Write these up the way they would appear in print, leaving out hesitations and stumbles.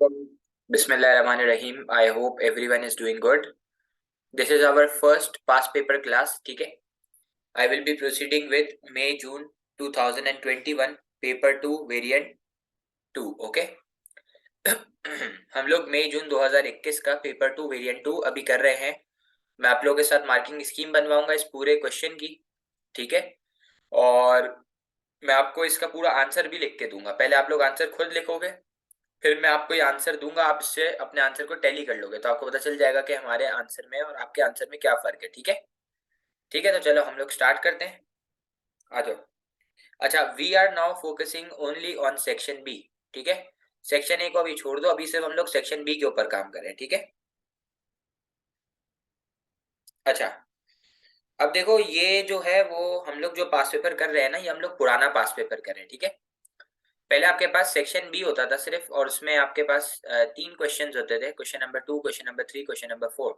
Bismillahirrahmanirrahim. I hope everyone is doing good. This is our first past paper class. ठीक है. I will be proceeding with May June 2021 paper 2 variant 2. Okay. हम लोग मई June 2021 का paper 2 variant 2 अभी कर रहे हैं. मैं आप लोगों के साथ मार्किंग स्कीम बनवाऊंगा इस पूरे क्वेश्चन की. ठीक है. और मैं आपको इसका पूरा आंसर भी लिख के दूंगा. पहले आप लोग आंसर खुद लिखोगे, फिर मैं आपको ये आंसर दूंगा, आप इससे अपने आंसर को टैली कर लोगे तो आपको पता चल जाएगा कि हमारे आंसर में और आपके आंसर में क्या फर्क है. ठीक है. ठीक है, तो चलो हम लोग स्टार्ट करते हैं. आ जाओ. अच्छा, we are now focusing only on section B. ठीक है. सेक्शन ए को अभी छोड़ दो, अभी सिर्फ हम लोग सेक्शन बी के ऊपर काम कर रहे हैं. ठीक है. अच्छा, अब देखो ये जो है वो हम लोग जो पास पेपर कर रहे हैं ना, ये हम लोग पुराना पास पेपर कर रहे हैं. ठीक है. पहले आपके पास सेक्शन बी होता था सिर्फ, और उसमें आपके पास 3 क्वेश्चन होते थे. Question number 2, question number 3, question number 4.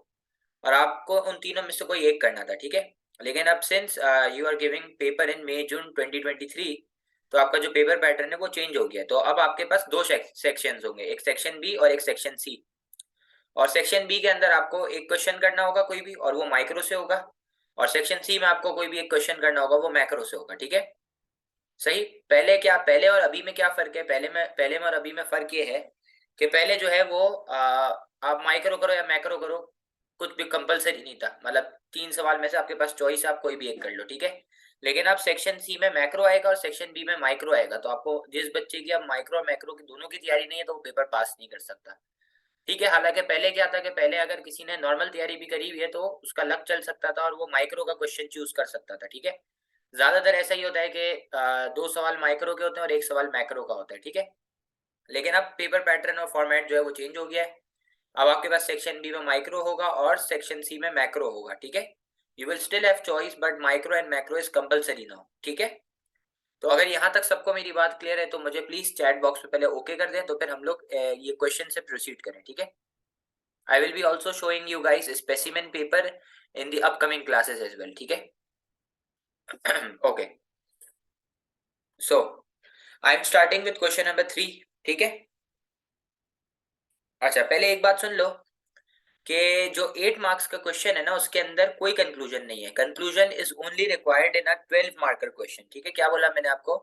और आपको उन तीनों में से कोई एक करना था. ठीक है. लेकिन अब since you are giving paper in May June 2023, तो आपका जो पेपर पैटर्न है वो चेंज हो गया. तो अब आपके पास दो सेक्शंस होंगे, एक सेक्शन बी और एक सेक्शन सी. और सेक्शन बी के अंदर आपको एक क्वेश्चन करना होगा कोई भी, और वो माइक्रो से होगा. और सेक्शन सी में आपको कोई भी एक क्वेश्चन करना होगा, वो मैक्रो से होगा. ठीक है. सही. पहले और अभी में क्या फर्क है? पहले में और अभी में फर्क ये है कि पहले जो है वो आप माइक्रो करो या मैक्रो करो, कुछ भी कंपलसरी नहीं था. मतलब 3 सवाल में से आपके पास चॉइस, आप कोई भी एक कर लो. ठीक है. लेकिन अब सेक्शन सी में मैक्रो आएगा और सेक्शन बी में माइक्रो आएगा, तो आपको जिस बच्चे की अब माइक्रो और मैक्रो की दोनों की तैयारी नहीं है तो वो पेपर पास नहीं कर सकता. ठीक है. हालांकि पहले क्या था कि पहले अगर किसी ने नॉर्मल तैयारी भी करी हुई है तो उसका लक चल सकता था और वो माइक्रो का क्वेश्चन चूज कर सकता था. ठीक है. ज्यादातर ऐसा ही होता है कि 2 सवाल माइक्रो के होते हैं और एक सवाल मैक्रो का होता है. ठीक है. लेकिन अब पेपर पैटर्न और फॉर्मेट जो है वो चेंज हो गया है. अब आपके पास सेक्शन बी में माइक्रो होगा और सेक्शन सी में मैक्रो होगा. ठीक है. You will still have choice, but micro and macro is compulsory now. ठीक है. तो अगर यहाँ तक सबको मेरी बात क्लियर है तो मुझे प्लीज चैट बॉक्स में पहले ओके कर दें, तो फिर हम लोग ये क्वेश्चन से प्रोसीड करें. ठीक है. I will be also showing you guys specimen paper in the upcoming classes as well. ठीक है. Okay. So I am starting with question number 3. ठीक है. अच्छा, पहले एक बात सुन लो कि जो 8 मार्क्स का क्वेश्चन है ना, उसके अंदर कोई कंक्लूजन नहीं है. Conclusion is only required in a 12 marker question. ठीक है. क्या बोला मैंने आपको?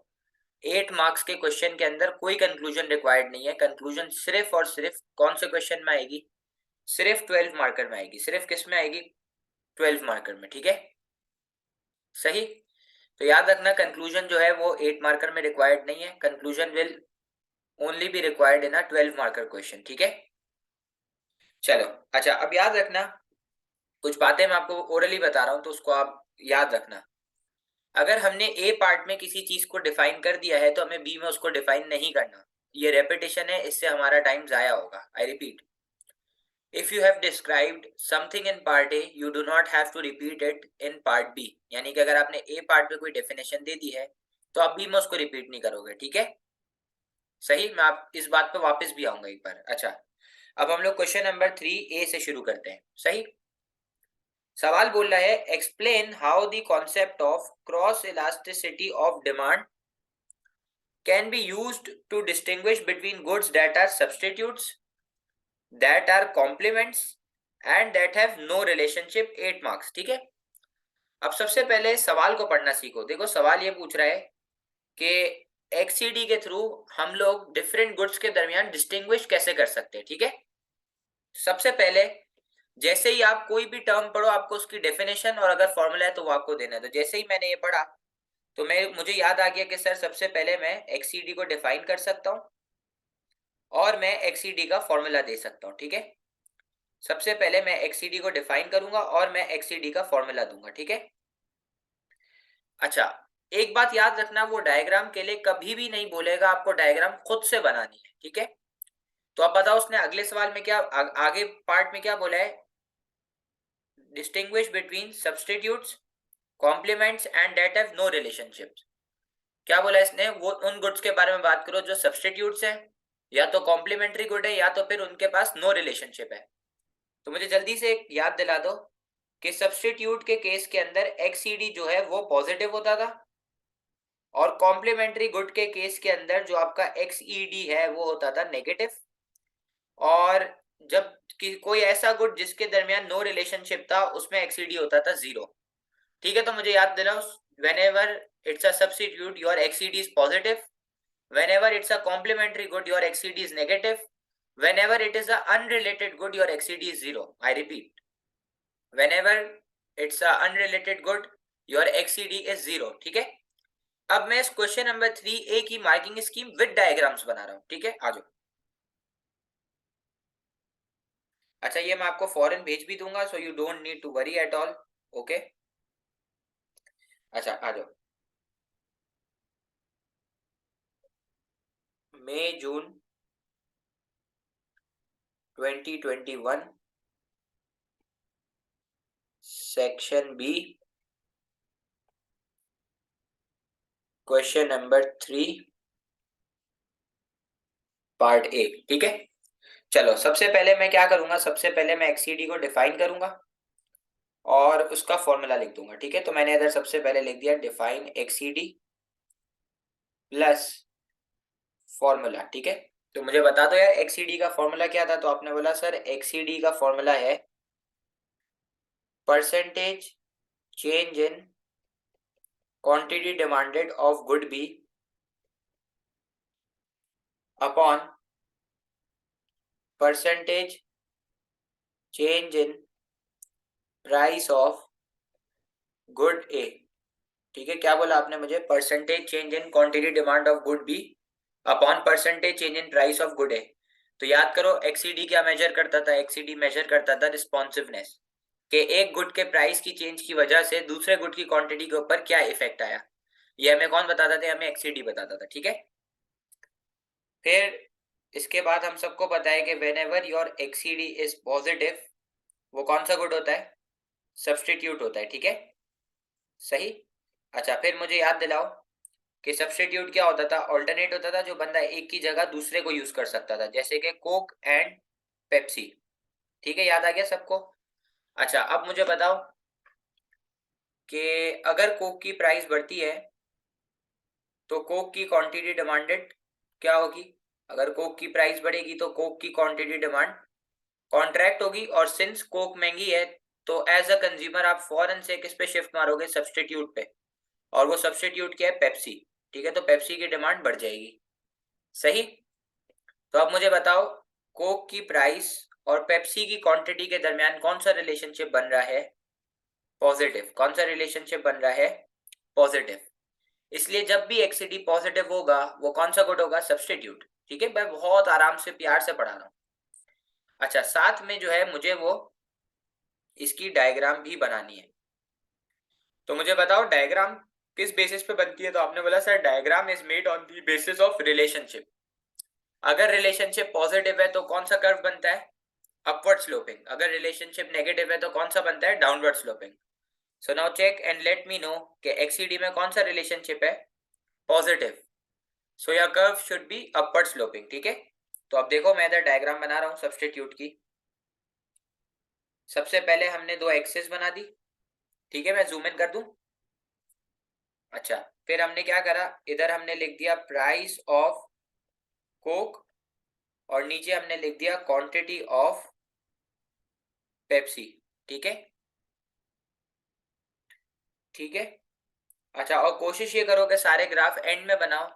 8 मार्क्स के क्वेश्चन के अंदर कोई कंक्लूजन रिक्वायर्ड नहीं है. कंक्लूजन सिर्फ और सिर्फ कौन से क्वेश्चन में आएगी? सिर्फ 12 मार्कर में आएगी. सिर्फ किस में आएगी? 12 मार्कर में. ठीक है. सही. तो याद रखना, कंक्लूजन जो है वो 8 मार्कर में रिक्वायर्ड नहीं है. Conclusion will only be required in a 12 marker question. ठीक है. चलो. अच्छा, अब याद रखना, कुछ बातें मैं आपको ओरली बता रहा हूं तो उसको आप याद रखना. अगर हमने ए पार्ट में किसी चीज को डिफाइन कर दिया है तो हमें बी में उसको डिफाइन नहीं करना. ये रेपिटेशन है, इससे हमारा टाइम जाया होगा. I repeat, if you have described something in part A, you do not have to repeat it in part B. यानी कि अगर आपने ए पार्ट में कोई डेफिनेशन दे दी है तो आप बी में उसको रिपीट नहीं करोगे. ठीक है. सही. मैं आप इस बात पे वापस भी आऊंगा एक बार. अच्छा, अब हम लोग क्वेश्चन नंबर 3 ए से शुरू करते हैं. सही. सवाल बोल रहा है, explain how the concept of cross elasticity of demand can be used to distinguish between goods that are substitutes, that are complements and that have no relationship. 8 marks. ठीक है. अब सबसे पहले सवाल को पढ़ना सीखो. देखो, सवाल ये पूछ रहा है कि एक्सईडी के थ्रू हम लोग डिफरेंट गुड्स के दरमियान डिस्टिंग्विश कैसे कर सकते हैं. ठीक है. सबसे पहले जैसे ही आप कोई भी टर्म पढ़ो, आपको उसकी डेफिनेशन और अगर फॉर्मूला है तो वो आपको देना है. तो जैसे ही मैंने ये पढ़ा तो मुझे याद आ गया कि सर सबसे पहले मैं एक्सईडी को डिफाइन कर सकता हूं और मैं एक्सईडी का फॉर्मूला दे सकता हूं. ठीक है. सबसे पहले मैं एक्सईडी को डिफाइन करूंगा और मैं एक्सईडी का फॉर्मूला दूंगा. ठीक है. अच्छा, एक बात याद रखना, वो डायग्राम के लिए कभी भी नहीं बोलेगा आपको डायग्राम खुद से बनानी है. ठीक है. तो अब बताओ उसने अगले सवाल में क्या आगे पार्ट में क्या बोला है? Distinguish between substitutes, complements and that have no relationships. क्या बोला इसने? वो उन गुड्स के बारे में बात करो जो सब्स्टिट्यूट्स हैं, या तो कॉम्प्लीमेंट्री गुड है, या तो फिर उनके पास नो रिलेशनशिप है. तो मुझे जल्दी से एक याद दिला दो कि सब्स्टिट्यूट के केस के अंदर एक्सईडी जो है वो पॉजिटिव होता था, और कॉम्प्लीमेंट्री गुड के केस के अंदर जो आपका एक्सईडी है वो होता था नेगेटिव. और जब कि कोई ऐसा गुड जिसके दरमियान नो रिलेशनशिप था उसमें एक्सीडी होता था 0। ठीक है, तो मुझे याद दिलाओ, whenever it's a substitute your XCD is positive, whenever it's a complementary good your XCD is negative, whenever it is a unrelated good your XCD is 0। I repeat, whenever it's a unrelated good your XCD is 0। ठीक है, अब मैं इस question number 3A की marking scheme with diagrams बना रहा हूं। ठीक है, आ जाओ। अच्छा, ये मैं आपको फॉरन भेज भी दूंगा, so you don't need to worry at all. Okay, अच्छा आ जाओ। May June 2021 section B question number 3 part A. ठीक है, चलो सबसे पहले मैं क्या करूंगा, सबसे पहले मैं एक्सीडी को डिफाइन करूंगा और उसका फॉर्मूला लिख दूंगा। ठीक है, तो मैंने इधर सबसे पहले लिख दिया डिफाइन एक्सीडी प्लस फॉर्मूला। ठीक है, तो मुझे बता दो यार एक्सीडी का फॉर्मूला क्या था। तो आपने बोला सर एक्सीडी का फॉर्मूला है percentage change in quantity demanded of good B upon percentage change in price of good A. ठीक है, क्या बोला आपने मुझे, percentage change in quantity demand of good B upon percentage change in price of good A. तो याद करो एक्सीडी क्या मेजर करता था, एक्सीडी मेजर करता था रिस्पॉन्सिवनेस, कि एक गुड के प्राइस की चेंज की वजह से दूसरे गुड की क्वांटिटी के ऊपर क्या इफेक्ट आया। ये हमें कौन बताता था, हमें एक्सीडी बताता था। ठीक है, फिर इसके बाद हम सबको पता है कि whenever your XED is positive, वो कौन सा गुड होता है, सब्सटीट्यूट होता है। ठीक है, सही। अच्छा, फिर मुझे याद दिलाओ कि सब्सटीट्यूट क्या होता था, ऑल्टरनेट होता था, जो बंदा एक की जगह दूसरे को यूज कर सकता था, जैसे कि कोक एंड पेप्सी। ठीक है, याद आ गया सबको। अच्छा, अब मुझे बताओ कि अगर कोक की प्राइस बढ़ती है तो कोक की क्वांटिटी डिमांडेड क्या होगी। अगर कोक की प्राइस बढ़ेगी तो कोक की क्वांटिटी डिमांड कॉन्ट्रैक्ट होगी, और सिंस कोक महंगी है तो एज अ कंज्यूमर आप फौरन से किस पे शिफ्ट मारोगे, सब्सटीट्यूट पे, और वो सब्सटीट्यूट क्या है, पेप्सी। ठीक है, तो पेप्सी की डिमांड बढ़ जाएगी। सही, तो अब मुझे बताओ कोक की प्राइस और पेप्सी की क्वांटिटी के दरमियान कौन सा रिलेशनशिप बन रहा है, पॉजिटिव। कौन सा रिलेशनशिप बन रहा है, पॉजिटिव। इसलिए जब भी एक्सीडी पॉजिटिव होगा वो कौन सा गुड होगा, सब्सटीट्यूट। ठीक है, मैं बहुत आराम से प्यार से पढ़ा रहा हूँ। अच्छा, साथ में जो है मुझे वो इसकी डायग्राम भी बनानी है। तो मुझे बताओ डायग्राम किस बेसिस पे बनती है। तो आपने बोला sir diagram is made on the basis of relationship. अगर रिलेशनशिप पॉजिटिव है तो कौन सा कर्व बनता है, अपवर्ड स्लोपिंग। अगर रिलेशनशिप नेगेटिव है तो कौन सा बनता है, downward sloping. So now check and let me know कि एक्सीडी में कौन सा रिलेशनशिप है, positive. So your curve should be upward sloping. ठीक है, तो अब देखो मैं इधर डायग्राम बना रहा हूं सब्सटीट्यूट की। सबसे पहले हमने दो एक्सिस बना दी। ठीक है, मैं जूम इन कर दूं। अच्छा, फिर हमने क्या करा, इधर हमने लिख दिया प्राइस ऑफ कोक और नीचे हमने लिख दिया क्वांटिटी ऑफ पेप्सी। ठीक है, ठीक है। अच्छा, और कोशिश ये करो कि सारे ग्राफ एंड में बनाओ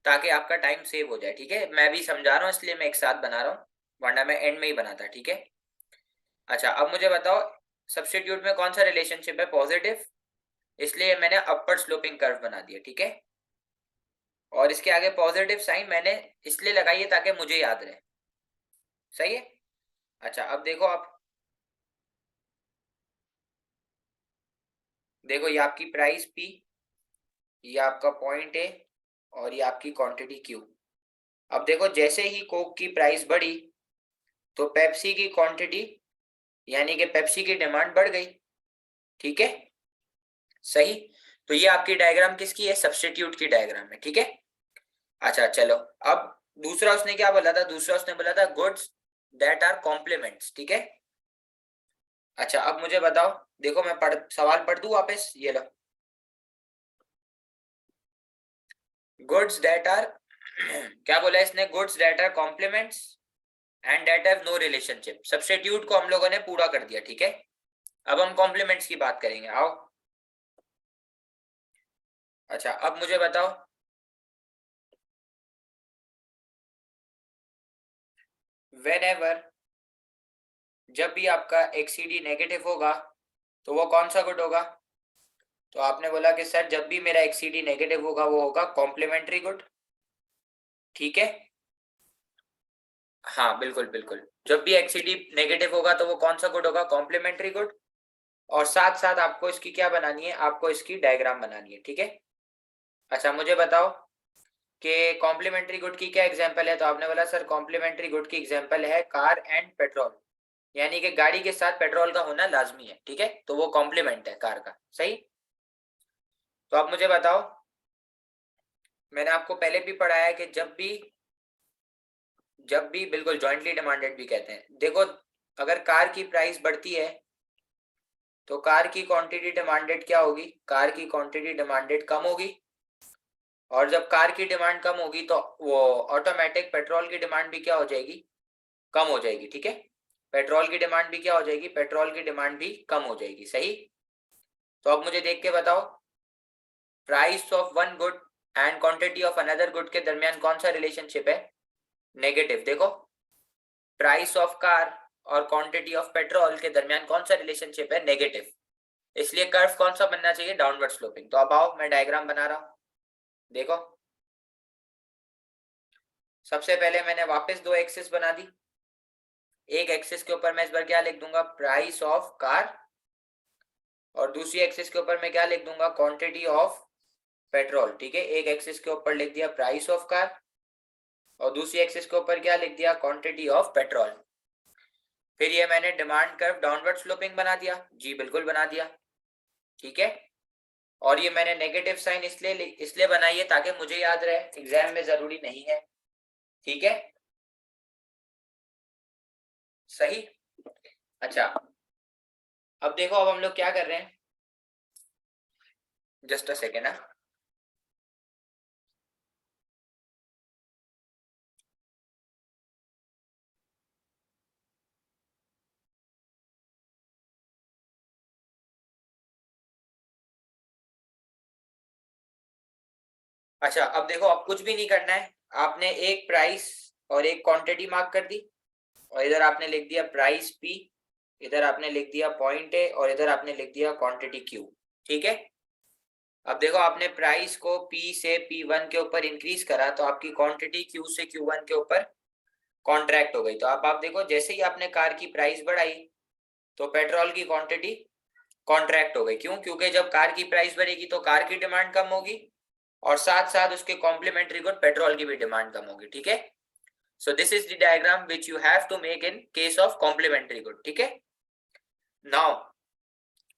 ताकि आपका टाइम सेव हो जाए। ठीक है, मैं भी समझा रहा हूँ इसलिए मैं एक साथ बना रहा हूँ, वरना मैं एंड में ही बनाता। ठीक है, अच्छा अब मुझे बताओ सब्स्टिट्यूट में कौन सा रिलेशनशिप है, पॉजिटिव, इसलिए मैंने अपर स्लोपिंग कर्व बना दिया। ठीक है, और इसके आगे पॉजिटिव साइन मैंने इसलिए लगाई है ताकि मुझे याद रहे। सही है। अच्छा, अब देखो आप, देखो ये आपकी प्राइस पी, ये आपका पॉइंट ए, और ये आपकी क्वांटिटी क्यू। अब देखो जैसे ही कोक की प्राइस बढ़ी तो पेप्सी की क्वांटिटी यानी कि पेप्सी की डिमांड बढ़ गई। ठीक है, सही। तो ये आपकी डायग्राम किसकी है, सब्स्टिट्यूट की डायग्राम है। ठीक है, अच्छा चलो, अब दूसरा उसने क्या बोला था, दूसरा उसने बोला था गुड्स दैट आर कॉम्प्लीमेंट्स। ठीक है, अच्छा अब मुझे बताओ, देखो मैं सवाल पढ़ दूं वापस, ये लो। गुड्स दैट आर क्या बोला इसने, goods that are complements and that have no relationship. Substitute को हम लोगों ने पूरा कर दिया, ठीक है। अब हम कॉम्प्लीमेंट्स की बात करेंगे, आओ। अच्छा, अब मुझे बताओ, व्हेनेवर, जब भी आपका एक्सीडी नेगेटिव होगा तो वो कौन सा गुड होगा? तो आपने बोला कि सर जब भी मेरा एक्सीडी नेगेटिव होगा वो होगा कॉम्प्लीमेंट्री गुड, ठीक है। हाँ बिल्कुल बिल्कुल, जब भी एक्सीडी नेगेटिव होगा तो वो कौन सा गुड होगा? Complementary good. और साथ साथ आपको इसकी क्या बनानी है? आपको इसकी डायग्राम बनानी है, ठीक है। अच्छा मुझे बताओ कि कॉम्प्लीमेंट्री गुड की क्या एग्जांपल है? तो आपने बोला सर कॉम्प्लीमेंट्री गुड की एग्जांपल है कार एंड पेट्रोल, यानी कि गाड़ी के साथ पेट्रोल का होना लाजमी है, ठीक है, तो वो कॉम्प्लीमेंट है कार का, सही। तो आप मुझे बताओ, मैंने आपको पहले भी पढ़ाया है कि जब भी बिल्कुल जॉइंटली डिमांडेड भी कहते हैं, देखो अगर कार की प्राइस बढ़ती है तो कार की क्वांटिटी डिमांडेड क्या होगी? कार की क्वांटिटी डिमांडेड कम होगी। और जब कार की डिमांड कम होगी तो वो ऑटोमेटिक पेट्रोल की डिमांड भी क्या हो जाएगी? कम हो जाएगी, ठीक है। पेट्रोल की डिमांड भी क्या हो जाएगी? पेट्रोल की डिमांड भी कम हो जाएगी, सही। तो अब मुझे देख के बताओ, price of one good and quantity of another good के दरमियान कौन सा रिलेशनशिप है? नेगेटिव। देखो, प्राइस ऑफ कार और क्वांटिटी ऑफ पेट्रोल के दरमियान कौन सा रिलेशनशिप है? नेगेटिव। इसलिए कर्व कौन सा बनना चाहिए? Downward sloping. तो अब आओ मैं डायग्राम बना रहा हूं, देखो। सबसे पहले मैंने वापस दो एक्सिस बना दी। एक एक्सिस के ऊपर मैं इस बार क्या लिख दूंगा? Price of car. और दूसरी एक्सिस के ऊपर मैं क्या लिख दूंगा? क्वांटिटी ऑफ पेट्रोल, ठीक है। एक एक्सिस के ऊपर लिख दिया प्राइस ऑफ कार और दूसरी एक्सिस के ऊपर क्या लिख दिया? Quantity of petrol. फिर ये मैंने डिमांड कर्व डाउनवर्ड स्लोपिंग बना दिया, जी बिल्कुल बना दिया, ठीक है। और ये मैंने नेगेटिव साइन इसलिए बनाई है ताकि मुझे याद रहे, एग्जाम में जरूरी नहीं है, ठीक है, सही। अच्छा, अब देखो, अब हम लोग क्या कर रहे हैं, जस्ट अ सेकेंड। अच्छा अब देखो, अब कुछ भी नहीं करना है, आपने एक प्राइस और एक क्वांटिटी मार्क कर दी और इधर आपने लिख दिया प्राइस पी, इधर आपने लिख दिया पॉइंट ए और इधर आपने लिख दिया क्वांटिटी क्यू, ठीक है। अब देखो, आपने प्राइस को पी से P1 के ऊपर इंक्रीज करा तो आपकी क्वांटिटी क्यू से Q1 के ऊपर कॉन्ट्रैक्ट हो गई। तो आप देखो, जैसे ही आपने कार की प्राइस बढ़ाई तो पेट्रोल की क्वांटिटी कॉन्ट्रैक्ट हो गई। क्यों? क्योंकि जब कार की प्राइस बढ़ेगी तो कार की डिमांड कम होगी और साथ साथ उसके कॉम्प्लीमेंट्री गुड पेट्रोल की भी डिमांड कम होगी, ठीक है। So this is the diagram which you have to make in case of complementary good, ठीक है। नाउ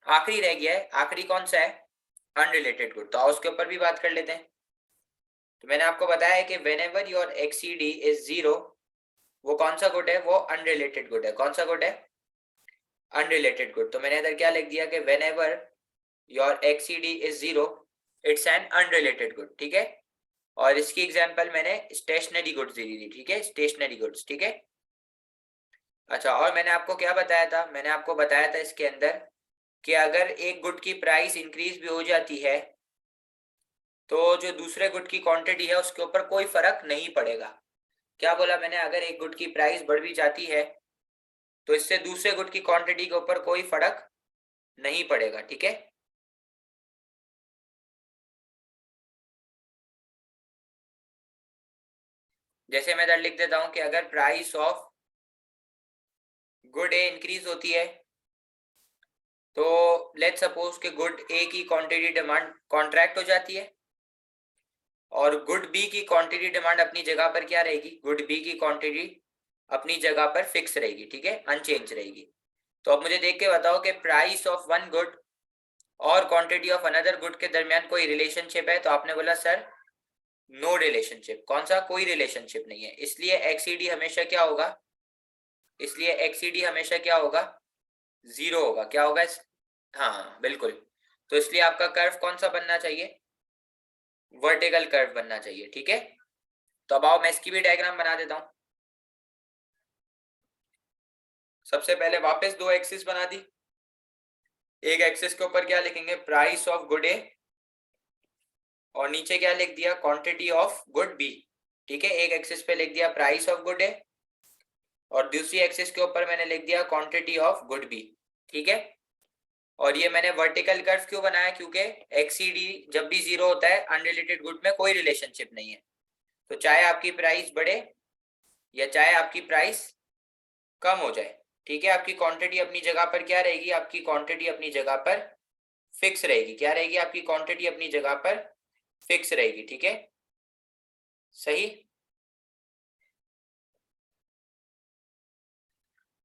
आखिरी रह गया है, आखिरी कौन सा है? Unrelated good. तो उसके ऊपर भी बात कर लेते हैं। तो मैंने आपको बताया है कि whenever your XED is zero, वो कौन सा गुड है? वो अनरिलेटेड गुड है। कौन सा गुड है? Unrelated good. तो मैंने इधर क्या लिख दिया कि whenever your XED is zero, it's an unrelated good, ठीक है। और इसकी एग्जांपल मैंने स्टेशनरी गुड्स दी थी, ठीक है, स्टेशनरी गुड्स, ठीक है। अच्छा, और मैंने आपको क्या बताया था? मैंने आपको बताया था इसके अंदर कि अगर एक गुड की प्राइस इंक्रीज भी हो जाती है तो जो दूसरे गुड की क्वांटिटी है उसके ऊपर कोई फर्क नहीं पड़ेगा। क्या बोला मैंने? अगर एक गुड की प्राइस बढ़ भी जाती है तो इससे दूसरे गुड की क्वांटिटी के ऊपर कोई फर्क नहीं पड़ेगा, ठीक है। जैसे मैं इधर लिख देता हूं कि अगर price of good A increase होती है तो लेट्स सपोज कि गुड ए की क्वांटिटी डिमांड कॉन्ट्रैक्ट हो जाती है और गुड बी की क्वांटिटी डिमांड अपनी जगह पर क्या रहेगी? गुड बी की क्वांटिटी अपनी जगह पर फिक्स रहेगी, ठीक है, अनचेंज रहेगी। तो अब मुझे देख के बताओ कि प्राइस ऑफ वन गुड और क्वांटिटी ऑफ अनदर गुड के दरमियान कोई रिलेशनशिप है? तो आपने बोला सर नो रिलेशनशिप। कौन सा? कोई रिलेशनशिप नहीं है। इसलिए एक्सीडी हमेशा क्या होगा? इसलिए एक्सीडी हमेशा क्या होगा? जीरो होगा। क्या होगा हाँ बिल्कुल। तो इसलिए आपका कर्व कौन सा बनना चाहिए? वर्टिकल कर्व बनना चाहिए, ठीक है। तो अब आओ मैं इसकी भी डायग्राम बना देता हूं। सबसे पहले वापस दो एक्सिस बना दी। एक एक्सिस के ऊपर क्या लिखेंगे, प्राइस ऑफ गुड ए, और नीचे क्या लिख दिया, क्वांटिटी ऑफ गुड बी। ठीक है, एक एक्सिस पे लिख दिया प्राइस ऑफ गुड ए और दूसरी एक्सिस के ऊपर मैंने लिख दिया क्वांटिटी ऑफ गुड बी। ठीक है, और ये मैंने वर्टिकल कर्व क्यों बनाया, क्योंकि एक्सीडी जब भी जीरो होता है अनरिलेटेड गुड में कोई रिलेशनशिप नहीं है। तो चाहे आपकी प्राइस बढ़े या चाहे आपकी प्राइस कम हो जाए, ठीक है, आपकी क्वांटिटी अपनी जगह पर क्या रहेगी, आपकी क्वांटिटी अपनी जगह पर फिक्स रहेगी। क्या रहेगी, आपकी क्वांटिटी अपनी जगह पर फिक्स रहेगी। ठीक है, सही।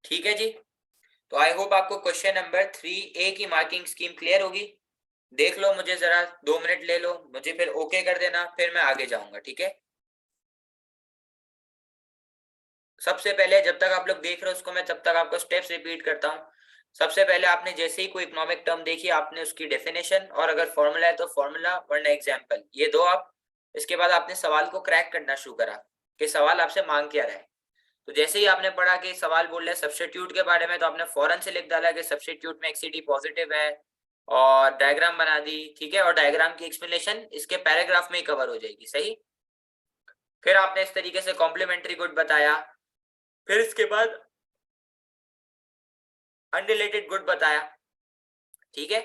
ठीक है जी, तो आई होप आपको क्वेश्चन नंबर 3A की मार्किंग स्कीम क्लियर होगी। देख लो, मुझे जरा 2 मिनट ले लो, मुझे फिर ओके कर देना, फिर मैं आगे जाऊंगा। ठीक है, सबसे पहले जब तक आप लोग देख रहे हो उसको, मैं तब तक आपको स्टेप्स रिपीट करता हूँ। सबसे पहले आपने जैसे ही कोई इकोनॉमिक टर्म देखी, आपने उसकी डेफिनेशन और अगर फॉर्मूला है तो फॉर्मूला वरना एग्जांपल, ये दो आप। इसके बाद आपने सवाल को क्रैक करना शुरू करा कि सवाल आपसे मांग क्या रहा है। तो जैसे ही आपने पढ़ा कि सवाल बोल रहे हैं सब्स्टिट्यूट के बारे में, तो आपने फौरन से लिख डाला कि सब्स्टिट्यूट में एक्सीडी पॉजिटिव है और डायग्राम बना दी। ठीक है, और डायग्राम की एक्सप्लेनेशन इसके पैराग्राफ में ही कवर हो जाएगी। सही। फिर आपने इस तरीके से कॉम्प्लीमेंट्री गुड बताया, फिर इसके बाद अनरिलेटेड गुड बताया। ठीक है,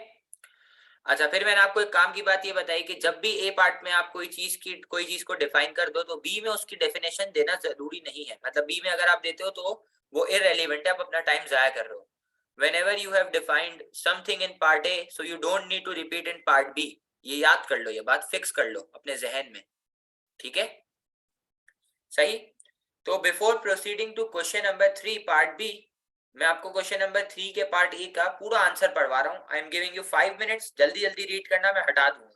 अच्छा, फिर मैंने आपको एक काम की बात ये बताई कि जब भी ए पार्ट में आप कोई चीज को डिफाइन कर दो तो बी में उसकी डेफिनेशन देना जरूरी नहीं है। मतलब बी में अगर आप देते हो तो वो इररेलेवेंट है, आप अपना टाइम जाया कर रहे हो। whenever you have defined something in part A, so you don't need to repeat in part B। ये याद कर लो, ये बात फिक्स कर लो अपने जहन में। ठीक है, सही। तो before proceeding to question number 3 part B, मैं आपको क्वेश्चन नंबर 3 के पार्ट ए का पूरा आंसर पढ़वा रहा हूँ। I am giving you 5 minutes, जल्दी जल्दी रीड करना, मैं हटा दूंगा।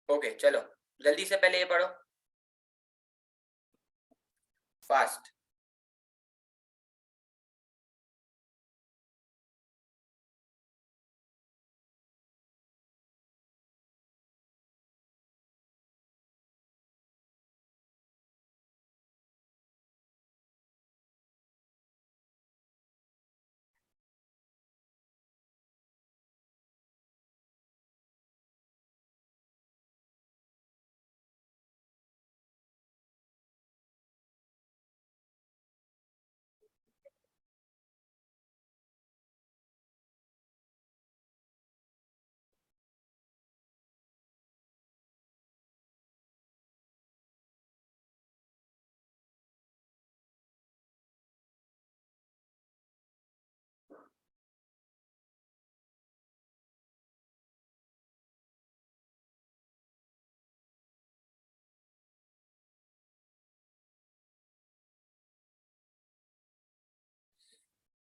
ओके चलो, जल्दी से पहले ये पढ़ो fast.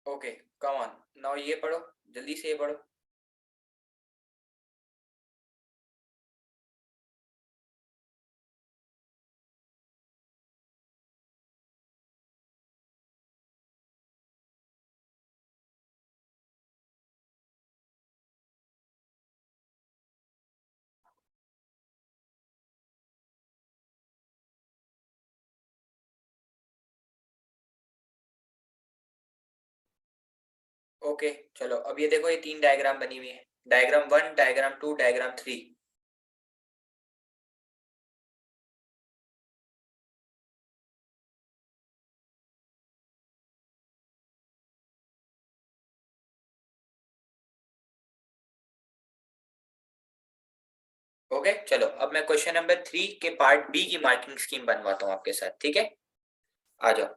Okay, come on now, ये पढ़ो, जल्दी से ये पढ़ो। ओके चलो, अब ये देखो, ये 3 डायग्राम बनी हुई है, डायग्राम 1, डायग्राम 2, डायग्राम 3। ओके चलो, अब मैं क्वेश्चन नंबर 3 के पार्ट बी की मार्किंग स्कीम बनवाता हूँ आपके साथ। ठीक है, आ जाओ।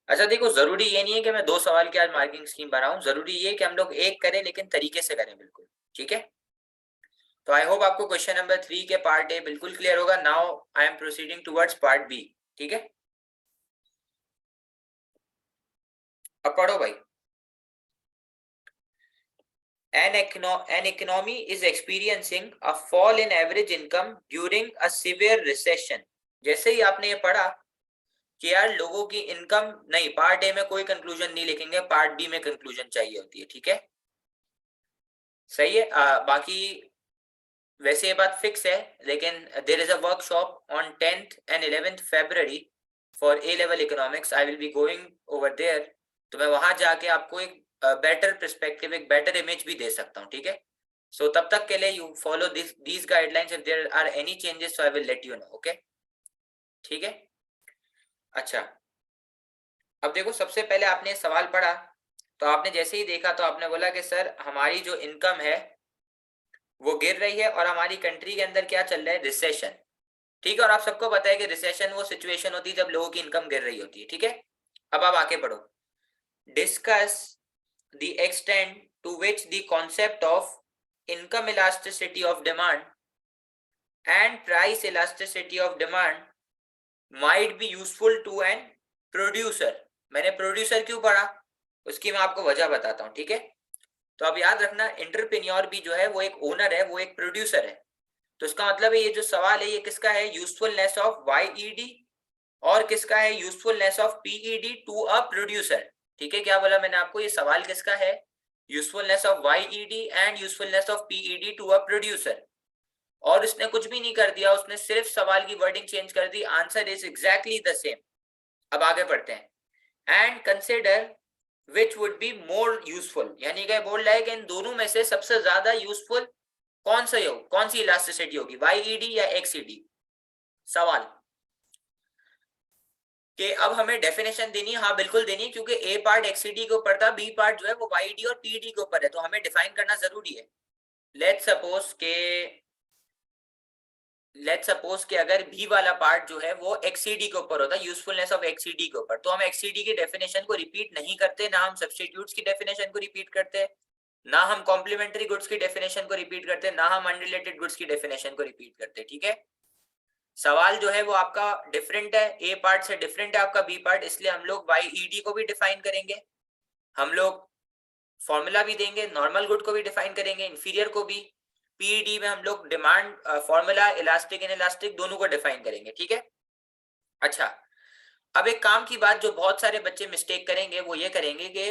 अच्छा देखो, जरूरी ये नहीं है कि मैं 2 सवाल की आज मार्किंग स्कीम बनाऊं, जरूरी ये है कि हम लोग एक करें लेकिन तरीके से करें, बिल्कुल। ठीक है, तो आई होप आपको क्वेश्चन नंबर 3 के पार्ट ए बिल्कुल क्लियर होगा। Now I am proceeding towards part B. ठीक है, अब पढ़ो भाई। An economy is experiencing a fall in average income during a severe recession। जैसे ही आपने ये पढ़ा कि यार लोगों की इनकम, नहीं, पार्ट ए में कोई कंक्लूजन नहीं लिखेंगे, पार्ट बी में कंक्लूजन चाहिए होती है। ठीक है, सही है। बाकी वैसे ये बात फिक्स है, लेकिन there is a workshop on 10th and 11th February for A level economics. I will be going over there, तो मैं वहां जाके आपको एक बेटर पर्सपेक्टिव, एक बेटर इमेज भी दे सकता हूँ, ठीक है। सो तब तक के लिए you follow these guidelines, if there are any changes so I will let you know, okay. ठीक है। अच्छा, अब देखो सबसे पहले आपने सवाल पढ़ा, तो आपने जैसे ही देखा तो आपने बोला कि सर हमारी जो इनकम है वो गिर रही है और हमारी कंट्री के अंदर क्या चल रहा है, रिसेशन। ठीक है, और आप सबको पता है कि रिसेशन वो सिचुएशन होती है जब लोगों की इनकम गिर रही होती है, ठीक है। अब आप आगे बढ़ो। Discuss the extent to which the concept of income elasticity of demand and price elasticity of demand might be useful to an producer. मैंने प्रोड्यूसर क्यों पढ़ा, उसकी मैं आपको वजह बताता हूं, ठीक है। तो आप याद रखना, एंटरप्रेन्योर भी जो है वो एक ओनर है, वो एक प्रोड्यूसर है। तो इसका मतलब है ये जो सवाल है ये किसका है, यूजफुलनेस ऑफ वाईईडी, और किसका है, usefulness of PED to a producer. ठीक है, क्या बोला मैंने आपको, ये सवाल किसका है, usefulness of YED and usefulness of PED to a producer. और उसने कुछ भी नहीं कर दिया, उसने सिर्फ सवाल की वर्डिंग चेंज कर दी, answer is exactly the same. अब आगे बढ़ते हैं। And consider which would be more useful, यानी क्या बोल रहा है कि इन दोनों में से सबसे ज्यादा यूजफुल कौन सा हो, कौन सी इलास्टिसिटी होगी, वाईईडी या एक्सईडी। सवाल कि अब हमें डेफिनेशन देनी है, हाँ बिल्कुल देनी है, क्योंकि ए पार्ट एक्सईडी के ऊपर था, बी पार्ट जो है वो वाईडी और पीडी के ऊपर है, तो हमें डिफाइन करना जरूरी है। लेट्स सपोज के अगर बी वाला पार्ट जो है वो एक्सईडी के ऊपर होता है, यूजफुलनेस ऑफ एक्सईडी के ऊपर, तो हम एक्सईडी की डेफिनेशन को रिपीट नहीं करते, ना हम सब्स्टिट्यूट्स की डेफिनेशन को रिपीट करते, ना हम कॉम्प्लीमेंट्री गुड्स की डेफिनेशन को रिपीट करते, ना हम अनरिलेटेड गुड्स की डेफिनेशन को रिपीट करते, ठीक है। सवाल जो है वो आपका डिफरेंट है, ए पार्ट से डिफरेंट है आपका बी पार्ट, इसलिए हम लोग वाईईडी को भी डिफाइन करेंगे, हम लोग फॉर्मूला भी देंगे, नॉर्मल गुड को भी डिफाइन करेंगे, इंफीरियर को भी। पीईडी में हम लोग demand formula, elastic in elastic दोनों को डिफाइन करेंगे, ठीक है। अच्छा, अब एक काम की बात जो बहुत सारे बच्चे मिस्टेक करेंगे वो ये करेंगे कि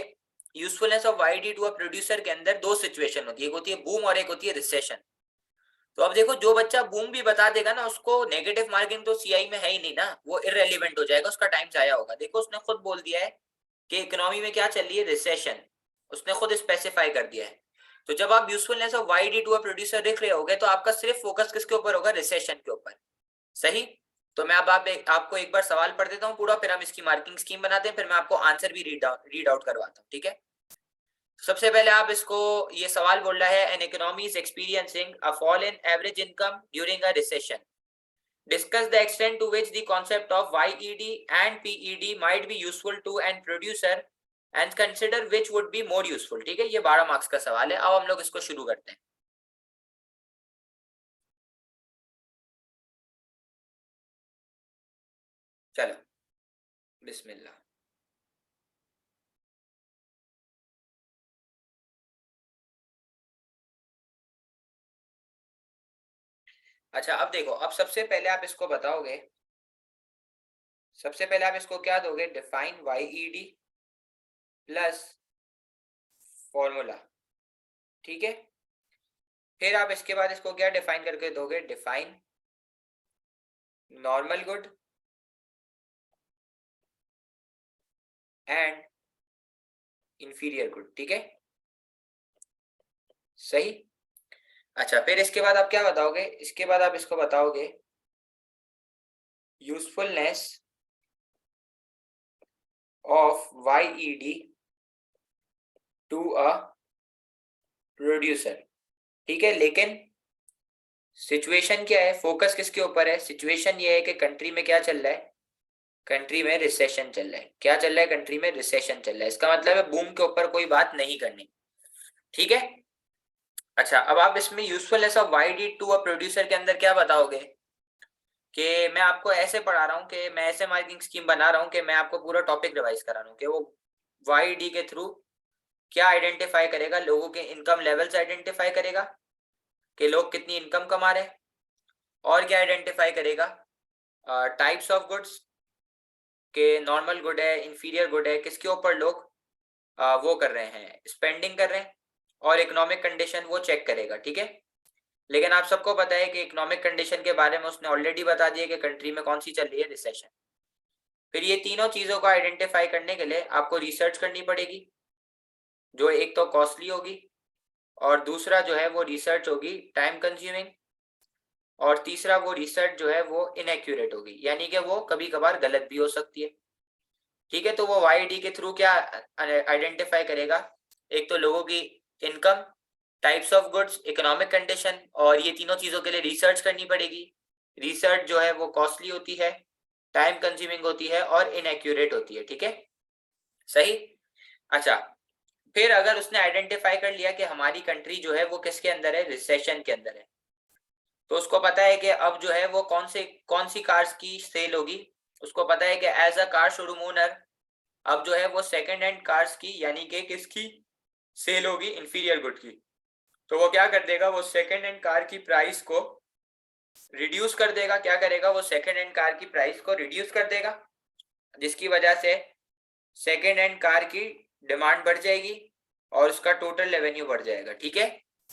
usefulness of YED to a producer के अंदर दो सिचुएशन होती है, एक होती है बूम और एक होती है रिसेशन। तो अब देखो, जो बच्चा बूम भी बता देगा ना, उसको नेगेटिव मार्किंग तो सीआई में है ही नहीं ना, वो इररेलेवेंट हो जाएगा, उसका टाइम जाया होगा। देखो उसने खुद बोल दिया है कि इकोनॉमी में क्या चल रही है, रिसेशन, उसने खुद स्पेसिफाई कर दिया है। तो जब आप usefulness of YED to a producer लिख रहे होगे तो आपका सिर्फ फोकस किसके ऊपर होगा, रिसेशन के ऊपर। सही। तो मैं अब आपको एक बार सवाल पढ़ देता हूँ पूरा, फिर हम इसकी मार्किंग स्कीम बनाते हैं, फिर मैं आपको आंसर भी रीड आउट करवाता हूँ, ठीक है। सबसे पहले आप इसको, ये सवाल बोल रहा है, an economy is experiencing a fall in average income during a recession, discuss the extent to which the concept of YED and PED might be useful to an producer and consider which would be more useful। ठीक है, ये 12 marks का सवाल है। अब हम लोग इसको शुरू करते हैं, चलो बिस्मिल्लाह। अच्छा, अब देखो, अब सबसे पहले आप इसको बताओगे, सबसे पहले आप इसको क्या दोगे, डिफाइन YED प्लस फॉर्मूला, ठीक है। फिर आप इसके बाद इसको क्या डिफाइन करके दोगे, define normal good and inferior good, ठीक है, सही। अच्छा, फिर इसके बाद आप क्या बताओगे, इसके बाद आप इसको बताओगे usefulness of YED to a producer, ठीक है। लेकिन सिचुएशन क्या है, फोकस किसके ऊपर है, सिचुएशन ये है कि कंट्री में क्या चल रहा है, कंट्री में रिसेशन चल रहा है। क्या चल रहा है, कंट्री में रिसेशन चल रहा है, इसका मतलब है बूम के ऊपर कोई बात नहीं करनी, ठीक है। अच्छा, अब आप इसमें usefulness of YED to a producer के अंदर क्या बताओगे, कि मैं आपको ऐसे पढ़ा रहा हूँ, कि मैं ऐसे मार्किंग स्कीम बना रहा हूँ कि मैं आपको पूरा टॉपिक रिवाइज करा रहा हूँ, कि वो YED के थ्रू क्या आइडेंटिफाई करेगा, लोगों के इनकम लेवल्स आइडेंटिफाई करेगा कि लोग कितनी इनकम कमा रहे हैं, और क्या आइडेंटिफाई करेगा, टाइप्स ऑफ गुड्स, के नॉर्मल गुड है, इंफीरियर गुड है, किसके ऊपर लोग वो कर रहे हैं, स्पेंडिंग कर रहे हैं, और इकोनॉमिक कंडीशन वो चेक करेगा, ठीक है। लेकिन आप सबको पता है कि इकोनॉमिक कंडीशन के बारे में उसने ऑलरेडी बता दिया कि कंट्री में कौन सी चल रही है, रिसेशन। फिर ये तीनों चीजों को आइडेंटिफाई करने के लिए आपको रिसर्च करनी पड़ेगी, जो एक तो कॉस्टली होगी, और दूसरा जो है वो रिसर्च होगी टाइम कंज्यूमिंग, और तीसरा वो रिसर्च जो है वो इनएक्यूरेट होगी, यानी कि वो कभी कभार गलत भी हो सकती है, ठीक है। तो वो वाईडी के थ्रू क्या आइडेंटिफाई करेगा, एक तो लोगों की income, types of goods, economic condition, और ये तीनों चीजों के लिए रिसर्च करनी पड़ेगी। रिसर्च जो है वो कॉस्टली होती है, टाइम कंज्यूमिंग होती है और इनएक्यूरेट होती है, ठीक है, सही। अच्छा, फिर अगर उसने आइडेंटिफाई कर लिया कि हमारी कंट्री जो है वो किसके अंदर है, रिसेशन के अंदर है, तो उसको पता है कि अब जो है वो कौन सी कार्स की सेल होगी। उसको पता है कि as a car showroom owner अब जो है वो सेकंड हैंड कार्स की, यानी कि किसकी सेल होगी, इंफीरियर गुड की। तो वो क्या कर देगा, वो सेकंड हैंड कार की प्राइस को रिड्यूस कर देगा। क्या करेगा, वो सेकंड हैंड कार की प्राइस को रिड्यूस कर देगा, जिसकी वजह से सेकंड हैंड कार की डिमांड बढ़ जाएगी और उसका टोटल रेवेन्यू बढ़ जाएगा, ठीक है।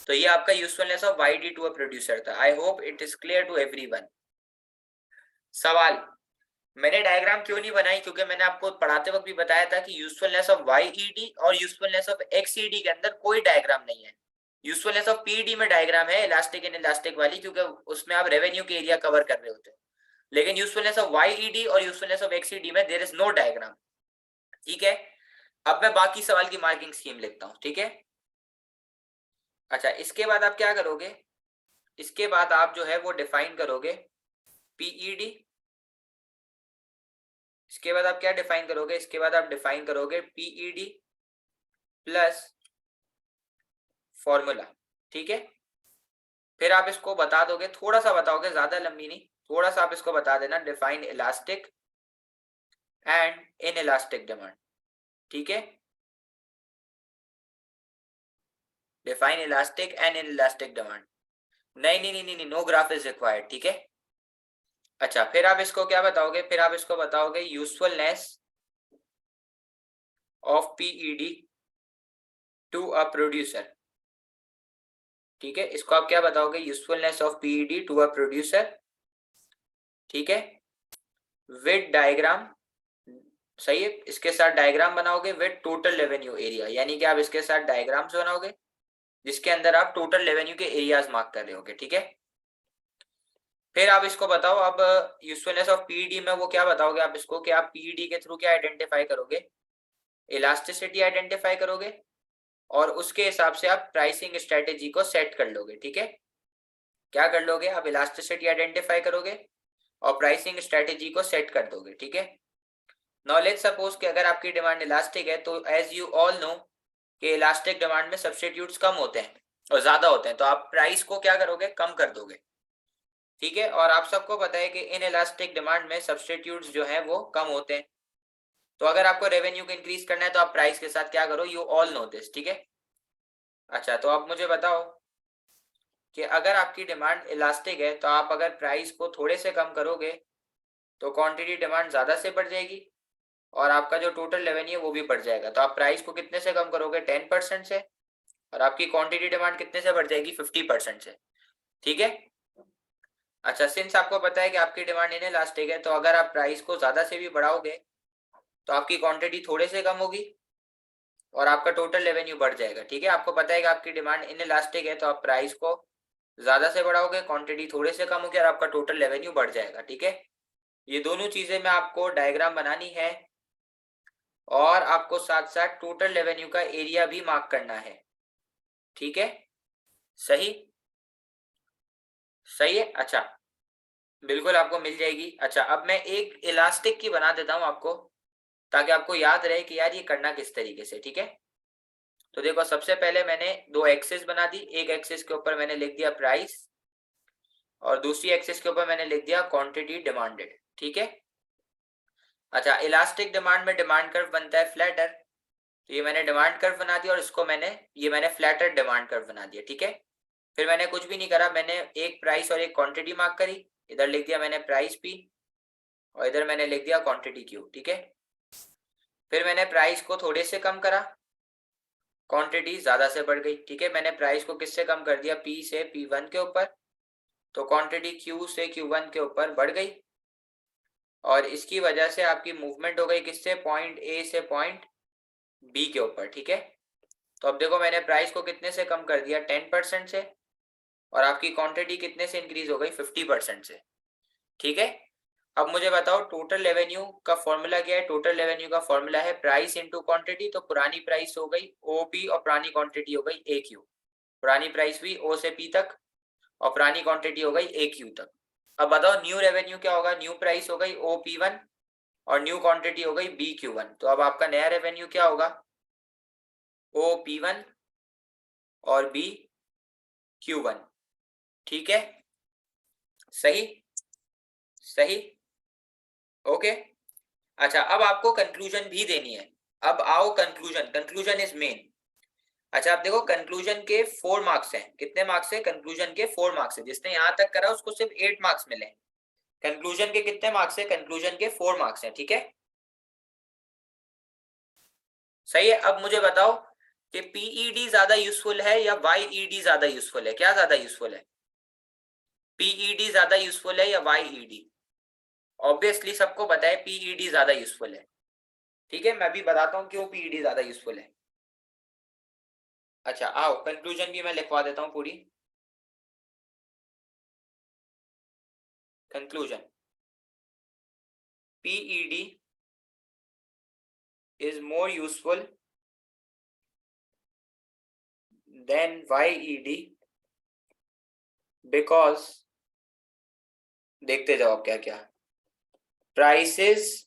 तो ये आपका usefulness of YED to a producer था। I hope it is clear to everyone. सवाल, मैंने डायग्राम क्यों नहीं बनाई, क्योंकि मैंने आपको पढ़ाते वक्त भी बताया था कि यूजफुलनेस ऑफ वाईईडी और यूजफुलनेस ऑफ एक्सईडी के अंदर कोई डायग्राम नहीं है। यूजफुलनेस ऑफ पीईडी में डायग्राम है, इलास्टिक इन इलास्टिक वाली, क्योंकि उसमें आप रेवेन्यू के एरिया कवर कर रहे होते हो। लेकिन यूजफुलनेस ऑफ वाईईडी और यूजफुलनेस ऑफ एक्सईडी में देयर इज नो डायग्राम, ठीक है। अब मैं बाकी सवाल की मार्किंग स्कीम लिखता हूं, ठीक है। अच्छा, इसके बाद आप क्या करोगे, इसके बाद आप जो है वो डिफाइन करोगे पीईडी। इसके बाद आप क्या डिफाइन करोगे, इसके बाद आप डिफाइन करोगे पीईडी प्लस फॉर्मूला, ठीक है। फिर आप इसको बता दोगे, थोड़ा सा बताओगे, ज्यादा लंबी नहीं, थोड़ा सा आप इसको बता देना, define elastic and in elastic demand, ठीक है। Define elastic and in elastic demand. नहीं नहीं नहीं नहीं, नो ग्राफ इज रिक्वायर्ड, ठीक है। अच्छा, फिर आप इसको क्या बताओगे, फिर आप इसको बताओगे usefulness of PED to a producer, ठीक है। इसको आप क्या बताओगे, usefulness of PED to a producer, ठीक है, विद डायग्राम, सही है। इसके साथ डायग्राम बनाओगे विद टोटल रेवेन्यू एरिया, यानी कि आप इसके साथ डायग्राम्स बनाओगे जिसके अंदर आप टोटल रेवेन्यू के एरियाज मार्क कर रहे होगे, ठीक है। फिर आप इसको बताओ, अब यूजफुलनेस ऑफ पीईडी में वो क्या बताओगे आप इसको, कि आप पीईडी के थ्रू क्या आइडेंटिफाई करोगे, इलास्टिसिटी आइडेंटिफाई करोगे, और उसके हिसाब से आप प्राइसिंग स्ट्रेटेजी को सेट कर लोगे, ठीक है। क्या कर लोगे, आप इलास्टिसिटी आइडेंटिफाई करोगे और प्राइसिंग स्ट्रेटेजी को सेट कर दोगे, ठीक है। नॉलेज सपोज कि अगर आपकी डिमांड इलास्टिक है, तो एज यू ऑल नो कि इलास्टिक डिमांड में सब्स्टिट्यूट्स कम होते हैं और ज्यादा होते हैं, तो आप प्राइस को क्या करोगे, कम कर दोगे, ठीक है। और आप सबको पता है कि इन इलास्टिक डिमांड में सब्स्टिट्यूट्स जो है वो कम होते हैं। तो अगर आपको रेवेन्यू को इंक्रीज करना है तो आप प्राइस के साथ क्या करो, यू ऑल नो दिस, ठीक है। अच्छा, तो आप मुझे बताओ कि अगर आपकी डिमांड इलास्टिक है तो आप अगर प्राइस को थोड़े से कम करोगे तो क्वांटिटी डिमांड ज्यादा से बढ़ जाएगी और आपका जो टोटल रेवेन्यू है वो भी बढ़ जाएगा। तो आप प्राइस को कितने से कम करोगे, 10% से, और आपकी क्वांटिटी डिमांड कितने से बढ़ जाएगी, 50% से, ठीक है। अच्छा, सिंस आपको पता है कि आपकी डिमांड इन इलास्टिक है, तो अगर आप प्राइस को ज्यादा से भी बढ़ाओगे तो आपकी क्वांटिटी थोड़े से कम होगी और आपका टोटल रेवेन्यू बढ़ जाएगा, ठीक है। आपको पता है कि आपकी डिमांड इन इलास्टिक है, तो आप प्राइस को ज्यादा से बढ़ाओगे, क्वांटिटी थोड़े से कम होगी और आपका टोटल रेवेन्यू बढ़ जाएगा, ठीक है। ये दोनों चीजें में आपको डायग्राम बनानी है और आपको साथ साथ टोटल रेवेन्यू का एरिया भी मार्क करना है, ठीक है, सही, सही है। अच्छा, बिल्कुल आपको मिल जाएगी। अच्छा, अब मैं एक इलास्टिक की बना देता हूं आपको, ताकि आपको याद रहे कि यार ये करना किस तरीके से, ठीक है। तो देखो, सबसे पहले मैंने दो एक्सिस बना दी, एक एक्सिस के ऊपर मैंने लिख दिया प्राइस और दूसरी एक्सिस के ऊपर मैंने लिख दिया क्वांटिटी डिमांडेड, ठीक है। अच्छा, इलास्टिक डिमांड में डिमांड कर्व बनता है फ्लैटर, तो ये मैंने डिमांड कर्व बना दिया और इसको मैंने फ्लैटर डिमांड कर्व बना दिया, ठीक है। फिर मैंने कुछ भी नहीं करा, मैंने एक प्राइस और एक क्वांटिटी मार्क करी, इधर लिख दिया मैंने प्राइस पी और इधर मैंने लिख दिया क्वांटिटी क्यू, ठीक है। फिर मैंने प्राइस को थोड़े से कम करा क्वांटिटी ज्यादा से बढ़ गई, ठीक है। मैंने प्राइस को किससे कम कर दिया, P से P1 के ऊपर, तो क्वांटिटी Q से Q1 के ऊपर बढ़ गई, और इसकी वजह से आपकी मूवमेंट हो गई किससे, पॉइंट A से पॉइंट B के ऊपर, ठीक है। तो अब देखो मैंने प्राइस को कितने से कम कर दिया, 10% से, और आपकी क्वांटिटी कितने से इंक्रीज हो गई, 50% से, ठीक है। अब मुझे बताओ टोटल रेवेन्यू का फॉर्मूला क्या है। टोटल रेवेन्यू का फॉर्मूला है प्राइस इनटू क्वांटिटी। तो पुरानी प्राइस हो गई OP और पुरानी क्वांटिटी हो गई AQ। पुरानी प्राइस हुई O से P तक और पुरानी क्वांटिटी हो गई AQ तक। अब बताओ न्यू रेवेन्यू क्या होगा, न्यू प्राइस हो गई OP1 और न्यू क्वांटिटी हो गई BQ1। तो अब आपका नया रेवेन्यू क्या होगा, OP1 और BQ1, ठीक है। सही, सही, ओके। अच्छा अब आपको कंक्लूजन भी देनी है। अब आओ कंक्लूजन, कंक्लूजन इज मेन। अच्छा आप देखो कंक्लूजन के 4 मार्क्स हैं। कितने मार्क्स है, कंक्लूजन के 4 मार्क्स है। जिसने यहां तक करा उसको सिर्फ 8 मार्क्स मिले। कंक्लूजन के कितने मार्क्स है, कंक्लूजन के 4 मार्क्स है, ठीक है। सही है। अब मुझे बताओ कि पीईडी ज्यादा यूजफुल है या वाईईडी ज्यादा यूजफुल है, क्या ज्यादा यूजफुल है, पीईडी ज्यादा यूजफुल है या वाईईडी। ऑब्वियसली सबको पता है पीईडी ज्यादा यूजफुल है, ठीक है। मैं भी बताता हूं क्यों पीईडी ज्यादा यूजफुल है। अच्छा आओ कंक्लूजन भी मैं लिखवा देता हूं पूरी। Conclusion, PED is more useful than YED because, देखते जाओ क्या क्या, prices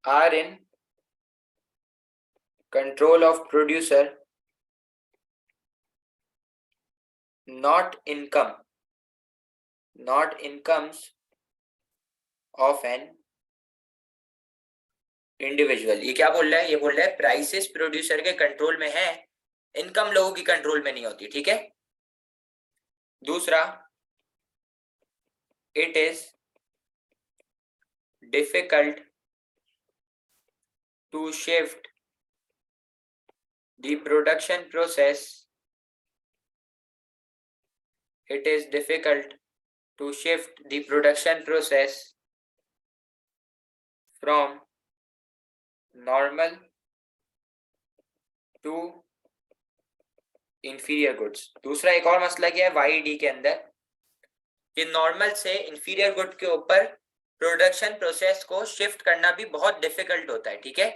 are in control of producer, not incomes of an individual. ये क्या बोल रहा है, ये बोल रहा है प्राइसेस प्रोड्यूसर के कंट्रोल में है, इनकम लोगों की कंट्रोल में नहीं होती, ठीक है। दूसरा, it is difficult to shift the production process, it is difficult to shift the production process from normal to inferior goods। दूसरा एक और मसला क्या है वाईडी के अंदर, कि नॉर्मल से इंफीरियर गुड के ऊपर प्रोडक्शन प्रोसेस को शिफ्ट करना भी बहुत डिफिकल्ट होता है, ठीक है।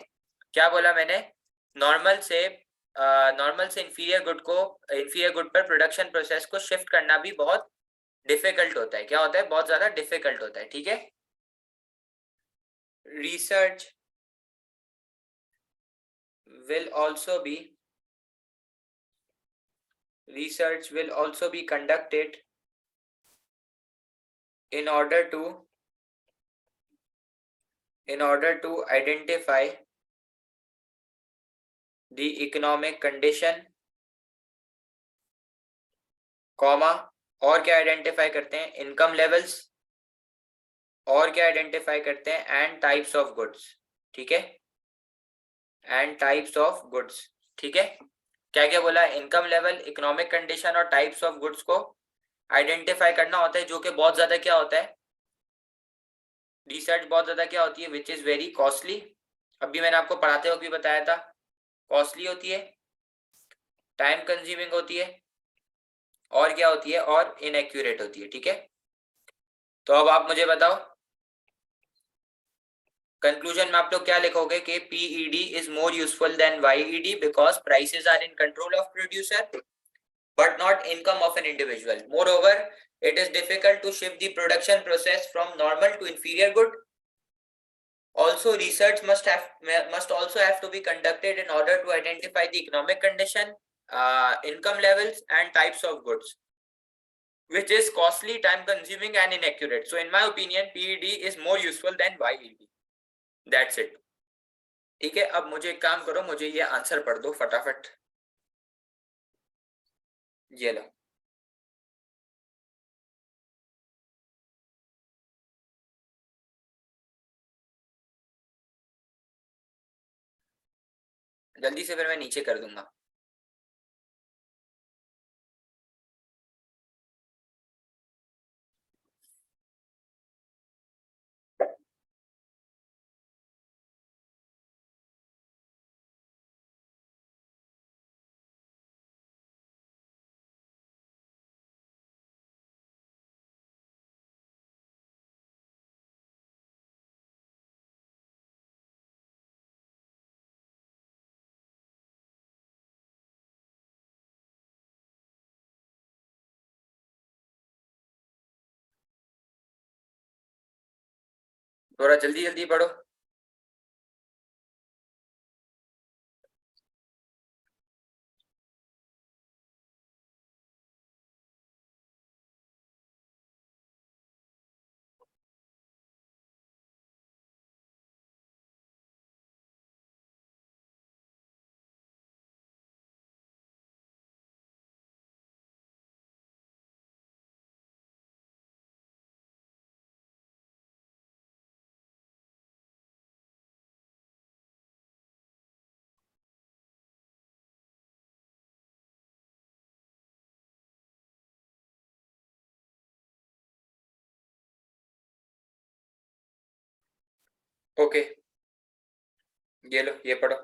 क्या बोला मैंने, नॉर्मल से इंफीरियर गुड को, इंफीरियर गुड पर प्रोडक्शन प्रोसेस को शिफ्ट करना भी बहुत डिफिकल्ट होता है। क्या होता है, बहुत ज्यादा डिफिकल्ट होता है, ठीक है। Research will also be conducted in order to identify the economic condition, comma, और क्या आइडेंटिफाई करते हैं, इनकम लेवल्स, और क्या आइडेंटिफाई करते हैं, एंड टाइप्स ऑफ गुड्स, ठीक है, एंड टाइप्स ऑफ गुड्स, ठीक है। क्या क्या बोला, इनकम लेवल, इकोनॉमिक कंडीशन और टाइप्स ऑफ गुड्स को आइडेंटिफाई करना होता है, जो कि बहुत ज्यादा क्या होता है, रिसर्च बहुत ज्यादा क्या होती है, विच इज वेरी कॉस्टली। अभी मैंने आपको पढ़ाते वक्त भी बताया था, कॉस्टली होती है, टाइम कंज्यूमिंग होती है, और क्या होती है, और इनएक्यूरेट होती है, ठीक है। तो अब आप मुझे बताओ कंक्लूजन में आप लोग क्या लिखोगे कि PED is more useful than YED because prices are in control of producer but not income of an individual. Moreover, it is difficult to shift the production process from normal to inferior good. Also, research must also have to be conducted in order to identify the economic condition, income levels, and types of goods, which is costly, time consuming, and inaccurate. So, in my opinion, PED is more useful than YED. That's it. ठीक है। अब मुझे एक काम करो, मुझे ये answer पढ़ दो फटाफट, ये लो। जल्दी से फिर मैं नीचे कर दूंगा। थोड़ा जल्दी जल्दी पढ़ो। ओके, ये लो, ये पढ़ो।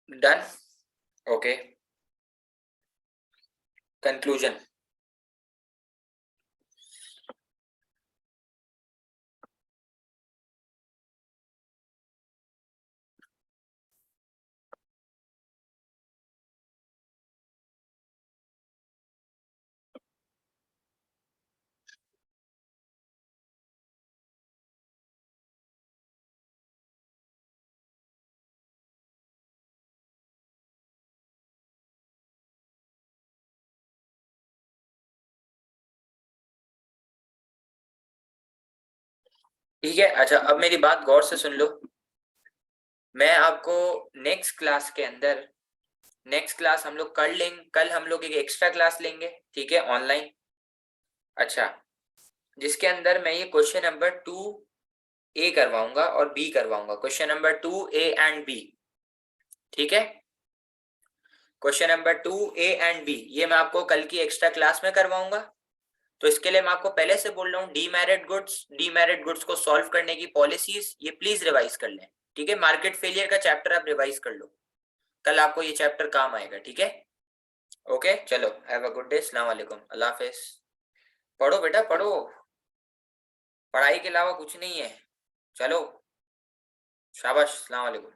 डन। Okay, conclusion. ठीक है, अच्छा अब मेरी बात गौर से सुन लो। मैं आपको नेक्स्ट क्लास के अंदर, नेक्स्ट क्लास हम लोग कर लेंगे, कल हम लोग एक एक्स्ट्रा क्लास लेंगे, ठीक है, ऑनलाइन। अच्छा, जिसके अंदर मैं ये क्वेश्चन नंबर 2A करवाऊंगा और B करवाऊंगा, question number 2A and B, ठीक है। Question number 2A and B ये मैं आपको कल की एक्स्ट्रा क्लास में करवाऊंगा। तो इसके लिए मैं आपको पहले से बोल रहा हूँ, डीमेरिट गुड्स को सॉल्व करने की पॉलिसीज ये प्लीज रिवाइज कर लें, ठीक है। मार्केट फेलियर का चैप्टर आप रिवाइज कर लो, कल आपको ये चैप्टर काम आएगा, ठीक है। ओके चलो, हैव अ गुड डे, अस्सलाम वालेकुम, अल्लाह हाफिज। पढ़ो बेटा पढ़ो, पढ़ाई के अलावा कुछ नहीं है। चलो, शाबाश, अस्सलाम वालेकुम।